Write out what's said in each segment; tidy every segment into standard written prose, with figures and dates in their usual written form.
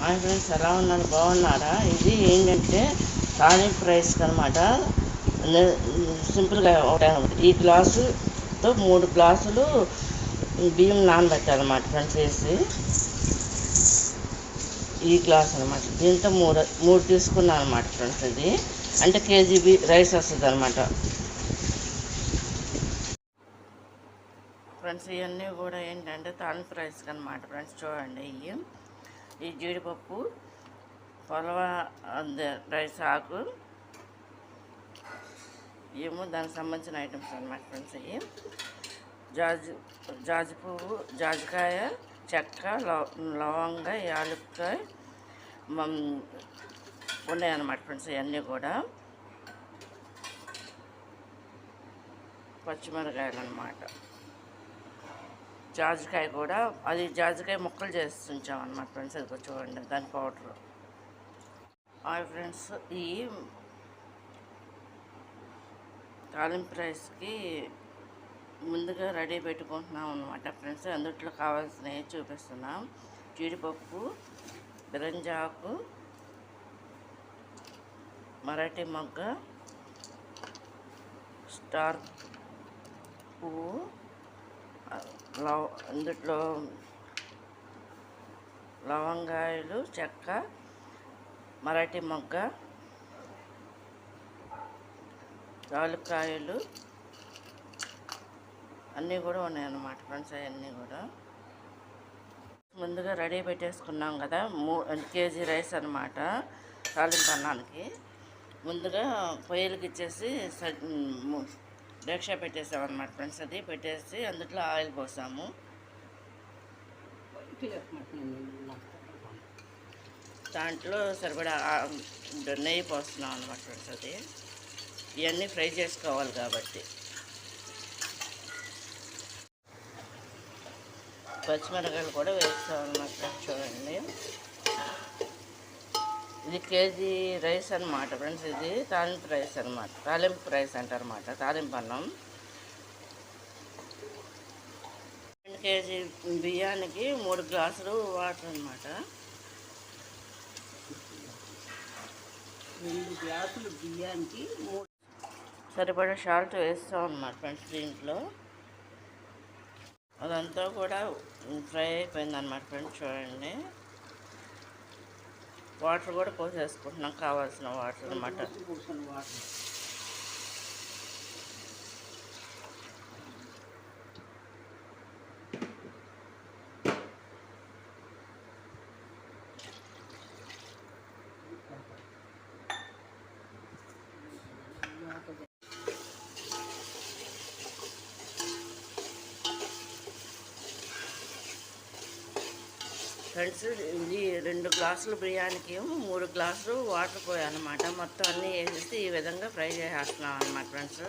Hi friends, ఎలా ఉన్నారు? బాగున్నారా? ఇది ఏంటంటే తాలింపు రైస్ అనమాట. సింపుల్గా ఈ గ్లాసుతో 3 గ్లాసులు బియ్యం నానబెట్టాలన్నమాట ఫ్రెండ్స్. వేసి ఈ గ్లాస్ అనమాట, దీంతో మూడు తీసుకున్నాను అనమాట ఫ్రెండ్స్. ఇది అంటే కేజీ రైస్ వస్తుంది అనమాట ఫ్రెండ్స్. ఇవన్నీ కూడా ఏంటంటే తాలింపు రైస్ అనమాట ఫ్రెండ్స్. చూడండి, ఈ జీడిపప్పు, పొలవ, రైస్ ఆకు, ఏమో దానికి సంబంధించిన ఐటమ్స్ అనమాట ఫ్రెండ్స్. ఇవి జాజి పువ్వు, జాజికాయ, చెక్క, లవంగ, యాలక్కాయ ఉన్నాయన్నమాట ఫ్రెండ్స్. ఇవన్నీ కూడా పచ్చిమిరకాయలు అన్నమాట. జాజికాయ కూడా, అది జాజికాయ ముక్కలు చేసి ఉంచామన్నమాట ఫ్రెండ్స్. అది చూడండి, దాని పౌడర్. హాయ్ ఫ్రెండ్స్, ఈ తాలింపు రైస్కి ముందుగా రెడీ పెట్టుకుంటున్నాం అనమాట ఫ్రెండ్స్. అందుట్లో కావాల్సినవి చూపిస్తున్నాం. జీడిపప్పు, బిరంజాకు, మరాఠీ మొగ్గ, స్టార్ పువ్వు, అందుట్లో లవంగాయలు, చెక్క, మరాఠీ మొగ్గ, యాలక్కాయలు అన్నీ కూడా ఉన్నాయన్నమాట ఫ్రెండ్స్. అవన్నీ కూడా ముందుగా రెడీ పెట్టేసుకున్నాం కదా. 1 కేజీ రైస్ అనమాట. తాలింపు అన్నానికి ముందుగా పొయ్యిలకి ఇచ్చేసి డేక్షా పెట్టేసామన్నమాట ఫ్రెండ్స్. అది పెట్టేసి అందులో ఆయిల్ పోసాము. దాంట్లో సరిపడా నెయ్యి పోస్తున్నాం అన్నమాట ఫ్రెండ్స్. అది ఇవన్నీ ఫ్రై చేసుకోవాలి కాబట్టి. పచ్చిమిరకాయలు కూడా వేస్తాం అన్నమాట ఫ్రెండ్స్. చూడండి, ఇది కేజీ రైస్ అనమాట ఫ్రెండ్స్. ఇది తాలింపు రైస్ అనమాట. తాలింపు రైస్ అంటారన్నమాట, తాలింపు అన్నం. 2 కేజీ బియ్యానికి 3 గ్లాసులు వాటర్ అనమాట. 2 గ్లాసులు బియ్యానికి సరిపడా సాల్ట్ వేస్తాం అన్నమాట ఫ్రెండ్స్. దీంట్లో అదంతా కూడా ఫ్రై అయిపోయిందన్నమాట ఫ్రెండ్స్. చూడండి, వాటర్ కూడా పోసేసుకుంటున్నాం, కావాల్సిన వాటర్ అన్నమాట. ఫ్రెండ్స్, ఇది 2 గ్లాసులు బిర్యానీకి 3 గ్లాసులు వాటర్ పోయాలన్నమాట. మొత్తం అన్నీ వేసేసి ఈ విధంగా ఫ్రై చేసేస్తున్నాం అన్నమాట ఫ్రెండ్స్.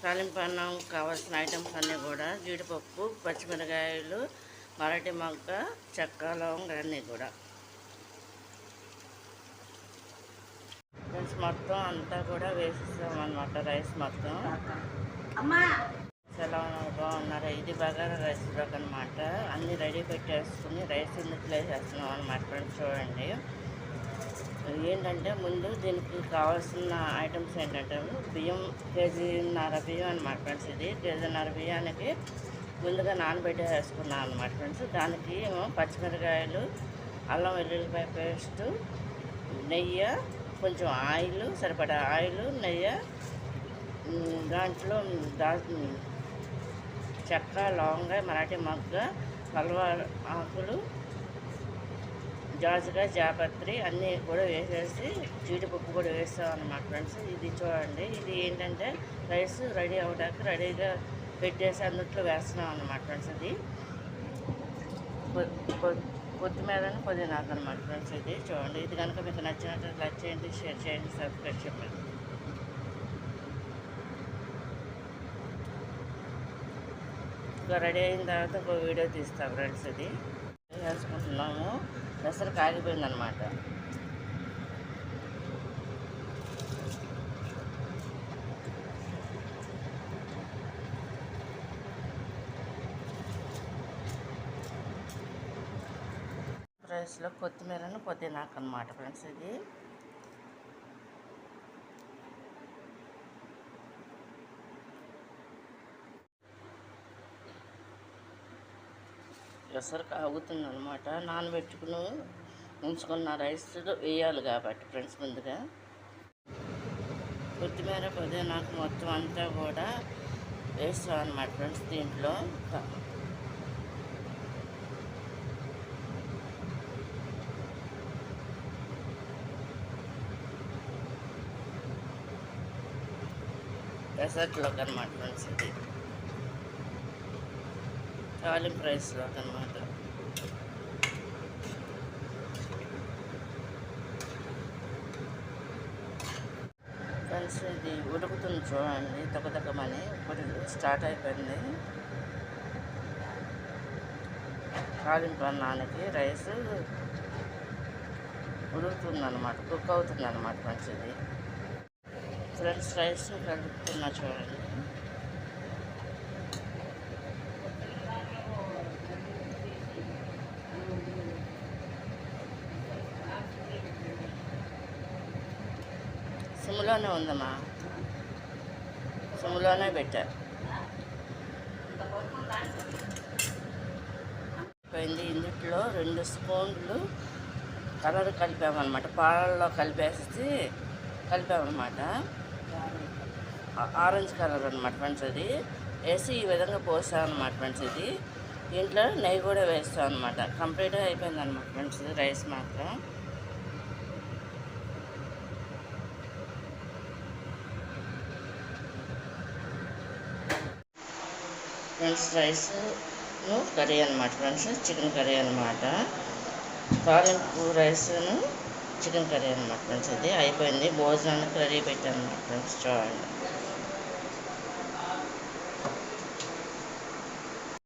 తాలింపు అన్నం కావాల్సిన ఐటమ్స్ అన్నీ కూడా జీడిపప్పు, పచ్చిమిరకాయలు, మరాఠీ మొగ్గ, చెక్క, లవంగ అన్నీ కూడా ఫ్రెండ్స్. మొత్తం అంతా కూడా వేసేస్తామన్నమాట రైస్ మొత్తం. ఎలా ఉన్నారు? బాగున్నారా? ఇది బగారా రైస్ బ్లాక్ అనమాట. అన్నీ రెడీ పెట్టేసుకుని రైస్ ఇందులో వేసేస్తున్నాం అనమాట ఫ్రెండ్స్. చూడండి, ఏంటంటే ముందు దీనికి కావాల్సిన ఐటమ్స్ ఏంటంటే బియ్యం, కేజీన్నర బియ్యం అనమాట ఫ్రెండ్స్. ఇది కేజీన్నర బియ్యానికి ముందుగా నానబెట్టేసుకున్నాం అనమాట ఫ్రెండ్స్. దానికి పచ్చిమిరకాయలు, అల్లం వెల్లుల్లిపాయ పేస్టు, నెయ్యి, కొంచెం ఆయిల్, సరిపడా ఆయిల్, నెయ్యి, దాంట్లో చెక్క, లవంగ, మరాఠీ మొగ్గ, పల్వ ఆకులు, జాజికాయ, జాపత్రి అన్నీ కూడా వేసేసి జీడిపప్పు కూడా వేస్తాం అన్నమాట ఫ్రెండ్స్. ఇది చూడండి, ఇది ఏంటంటే రైస్ రెడీ అవ్వడానికి రెడీగా పెట్టేసి అందుట్లో వేస్తున్నాం అన్నమాట ఫ్రెండ్స్. ఇది కొత్తిమీరని పుదీనాకు అన్నమాట ఫ్రెండ్స్. ఇది చూడండి, ఇది కనుక మీకు నచ్చినట్టు లైక్ చేయండి, షేర్ చేయండి, సబ్స్క్రైబ్ చేయండి. రెడీ అయిన తర్వాత ఒక వీడియో తీస్తాం ఫ్రెండ్స్. ఇది వేసుకుంటున్నాము. దసరా కాగిపోయిందనమాట. రైస్లో కొత్తిమీరను పుదీనాకు అనమాట ఫ్రెండ్స్. ఇది ఎసరు కాగుతుంది అనమాట. నానబెట్టుకుని ఉంచుకున్న రైస్ వేయాలి కాబట్టి ఫ్రెండ్స్ ముందుగా కొత్తిమీర పుదీనాకు మొత్తం అంతా కూడా వేస్తాం అనమాట ఫ్రెండ్స్. దీంట్లో పెసరట్లోకి అనమాట ఫ్రెండ్స్. ఇది తాలింపు రైస్లోకి అనమాట. ఫ్రెండ్స్ ఇది ఉడుకుతుంది చూడండి, తగ్గమని ఇప్పుడు స్టార్ట్ అయిపోయింది. తాలింపు అన్నానికి రైస్ ఉడుకుతుంది అనమాట, కుక్ అవుతుంది అనమాట ఫ్రెండ్స్. ఇది ఫ్రెండ్స్ రైస్ కలుపుతున్నా చూడండి. సిమ్లోనే ఉందమ్మా, సిమ్లోనే పెట్టారు. పోయింది. ఇందులో 2 స్పూన్లు కలర్ కలిపామన్నమాట, పాలల్లో కలిపామన్నమాట. ఆరెంజ్ కలర్ అనమాట ఫ్రెండ్స్. అది వేసి ఈ విధంగా పోస్తాం అనమాట ఫ్రెండ్స్. ఇది దీంట్లో నెయ్యి కూడా వేస్తాం అనమాట. కంప్లీట్గా అయిపోయింది అనమాట ఫ్రెండ్స్ రైస్ మాత్రం. ఫ్రెండ్స్ రైస్ కర్రీ అనమాట ఫ్రెండ్స్, చికెన్ కర్రీ అనమాట. తాలింపు రైస్ను చికెన్ కర్రీ అనమాట ఫ్రెండ్స్. ఇది అయిపోయింది, భోజనానికి రెడీ పెట్టాను అనమాట ఫ్రెండ్స్ చూడండి.